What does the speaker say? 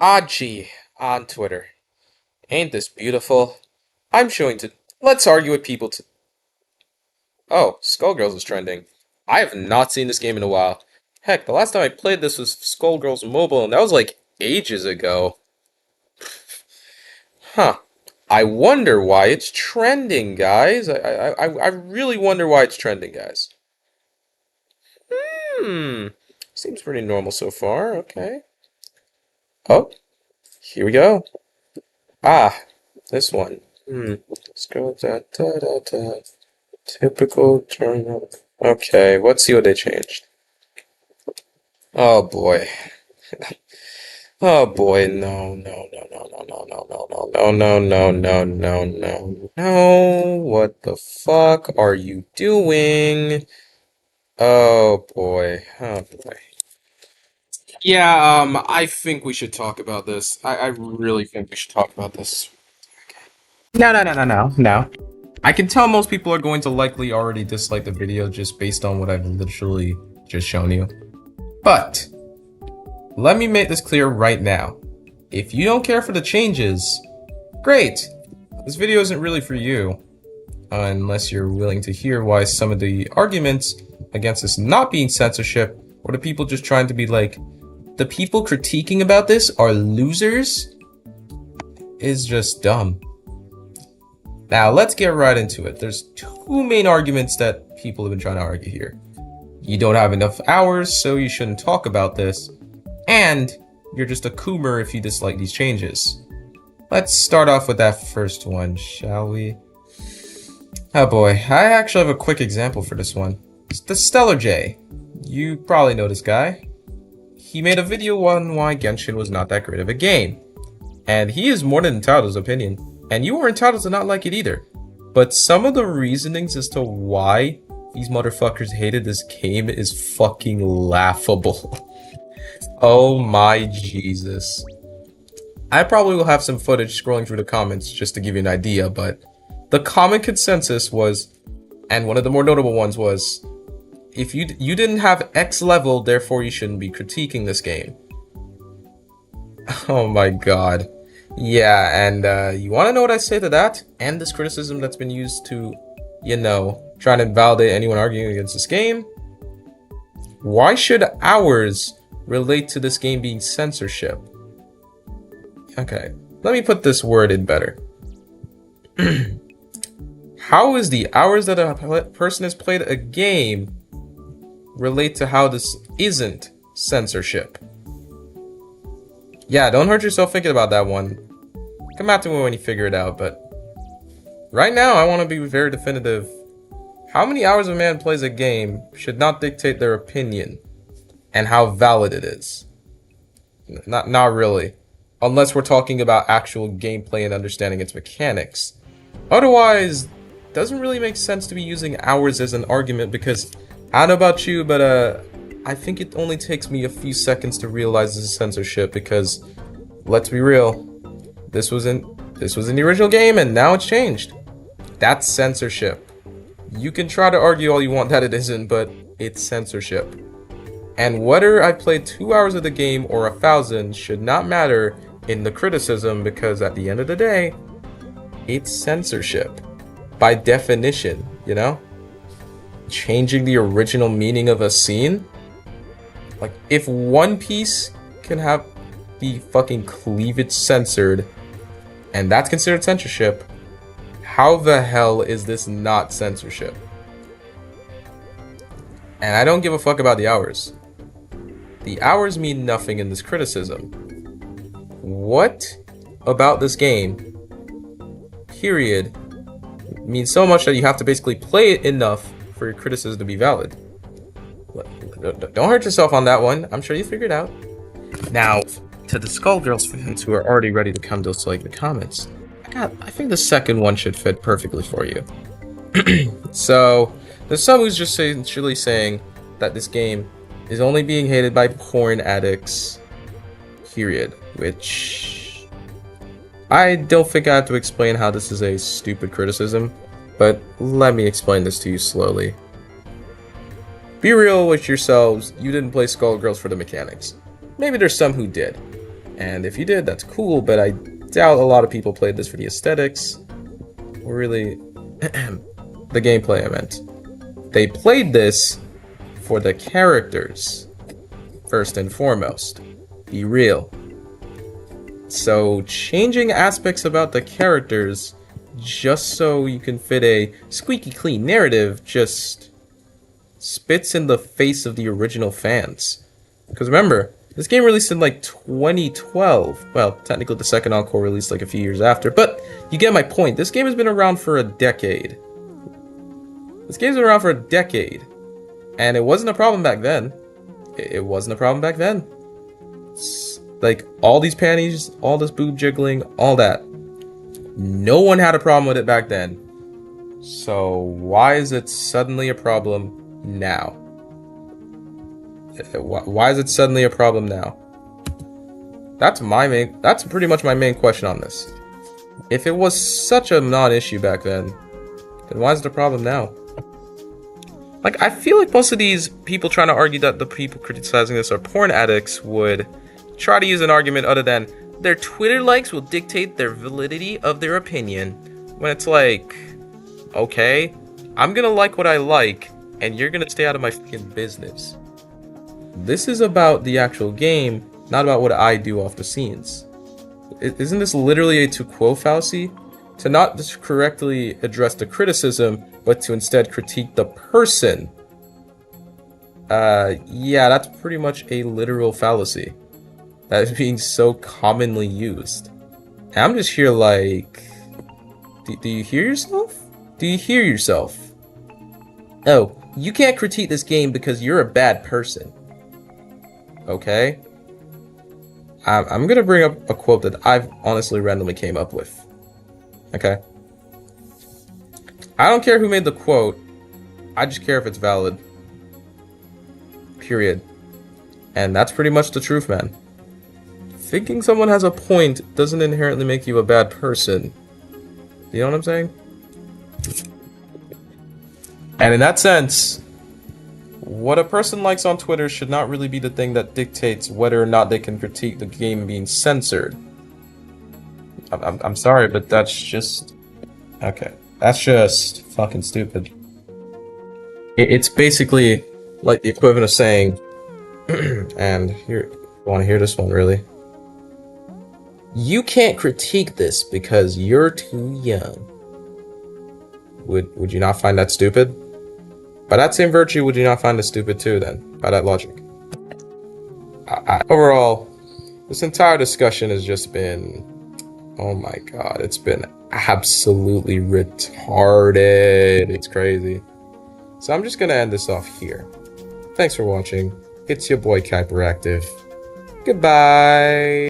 Aji on Twitter. Ain't this beautiful? I'm showing to. Let's argue with people to. Oh, Skullgirls is trending. I have not seen this game in a while. Heck, the last time I played this was Skullgirls Mobile, and that was like ages ago. Huh. I wonder why it's trending, guys. I really wonder why it's trending, guys. Hmm. Seems pretty normal so far. Okay. Oh, here we go. Ah, this one. Let's go. Da, da, da, da. Typical journal. Okay, let's see what they changed. Oh boy. Oh boy, no, no, no, no, no, no, no, no, no, no, no, no, no, no, no. What the fuck are you doing? Oh boy. Oh boy. Yeah, I think we should talk about this. I really think we should talk about this. No, no, no, no, no, no. I can tell most people are going to likely already dislike the video just based on what I've literally just shown you. But let me make this clear right now. If you don't care for the changes, great. This video isn't really for you, unless you're willing to hear why some of the arguments against this not being censorship, or the people just trying to be like, the people critiquing about this are losers, is just dumb. Now, let's get right into it. There's two main arguments that people have been trying to argue here. You don't have enough hours, so you shouldn't talk about this. And you're just a coomer if you dislike these changes. Let's start off with that first one, shall we? Oh boy, I actually have a quick example for this one. It's the Stellar J. You probably know this guy. He made a video on why Genshin was not that great of a game. And he is more than entitled to his opinion. And you are entitled to not like it either. But some of the reasonings as to why these motherfuckers hated this game is fucking laughable. Oh my Jesus. I probably will have some footage scrolling through the comments just to give you an idea, but the common consensus was, and one of the more notable ones was, if you didn't have X level, therefore you shouldn't be critiquing this game. Oh my god. Yeah, and you want to know what I say to that? And this criticism that's been used to, you know, trying to invalidate anyone arguing against this game? Why should hours relate to this game being censorship? Okay, let me put this word in better. How is the hours that a person has played a game relate to how this isn't censorship? Yeah, don't hurt yourself thinking about that one. Come out to me when you figure it out, but right now I want to be very definitive. How many hours a man plays a game should not dictate their opinion and how valid it is. Not really. Unless we're talking about actual gameplay and understanding its mechanics. Otherwise, it doesn't really make sense to be using hours as an argument because, I don't know about you, but I think it only takes me a few seconds to realize this is censorship because, let's be real, this was in the original game and now it's changed. That's censorship. You can try to argue all you want that it isn't, but it's censorship. And whether I played 2 hours of the game or 1,000 should not matter in the criticism because at the end of the day, it's censorship. By definition, you know? Changing the original meaning of a scene? Like, if One Piece can have the fucking cleavage censored, and that's considered censorship, how the hell is this not censorship? And I don't give a fuck about the hours. The hours mean nothing in this criticism. What about this game, period, means so much that you have to basically play it enough for your criticism to be valid? Don't hurt yourself on that one. I'm sure you figured it out. Now, to the Skullgirls fans who are already ready to come dislike the comments, I think the second one should fit perfectly for you. So, there's some who's just essentially saying that this game is only being hated by porn addicts, period. Which, I don't think I have to explain how this is a stupid criticism, but let me explain this to you slowly. Be real with yourselves, you didn't play Skullgirls for the mechanics. Maybe there's some who did. And if you did, that's cool, but I doubt a lot of people played this for the aesthetics. Or really, the gameplay, I meant. They played this for the characters, first and foremost. Be real. So, changing aspects about the characters just so you can fit a squeaky clean narrative just spits in the face of the original fans. Because remember, this game released in like 2012. Well, technically the second encore released like a few years after, but you get my point. This game has been around for a decade. This game's been around for a decade. And it wasn't a problem back then. It wasn't a problem back then. Like, all these panties, all this boob jiggling, all that. No one had a problem with it back then. So, why is it suddenly a problem now? Why is it suddenly a problem now? That's pretty much my main question on this. If it was such a non-issue back then why is it a problem now? Like, I feel like most of these people trying to argue that the people criticizing this are porn addicts would try to use an argument other than their Twitter likes will dictate their validity of their opinion. When it's like, okay, I'm gonna like what I like, and you're gonna stay out of my fucking business. This is about the actual game, not about what I do off the scenes. Isn't this literally a to quo fallacy? To not just correctly address the criticism, but to instead critique the person. Yeah, that's pretty much a literal fallacy that is being so commonly used. And I'm just here like, do you hear yourself? Do you hear yourself? Oh, you can't critique this game because you're a bad person. Okay? I'm gonna bring up a quote that I've honestly randomly came up with. Okay? I don't care who made the quote, I just care if it's valid. Period. And that's pretty much the truth, man. Thinking someone has a point doesn't inherently make you a bad person. You know what I'm saying? And in that sense, what a person likes on Twitter should not really be the thing that dictates whether or not they can critique the game being censored. I'm sorry, but that's just... Okay. That's just fucking stupid. It's basically like the equivalent of saying, and here, you want to hear this one, really? You can't critique this because you're too young. Would you not find that stupid? By that same virtue, would you not find it stupid too, then? By that logic. Overall, this entire discussion has just been... Oh my god, it's been absolutely retarded. It's crazy. So I'm just gonna end this off here. Thanks for watching. It's your boy Hyperactive. Goodbye.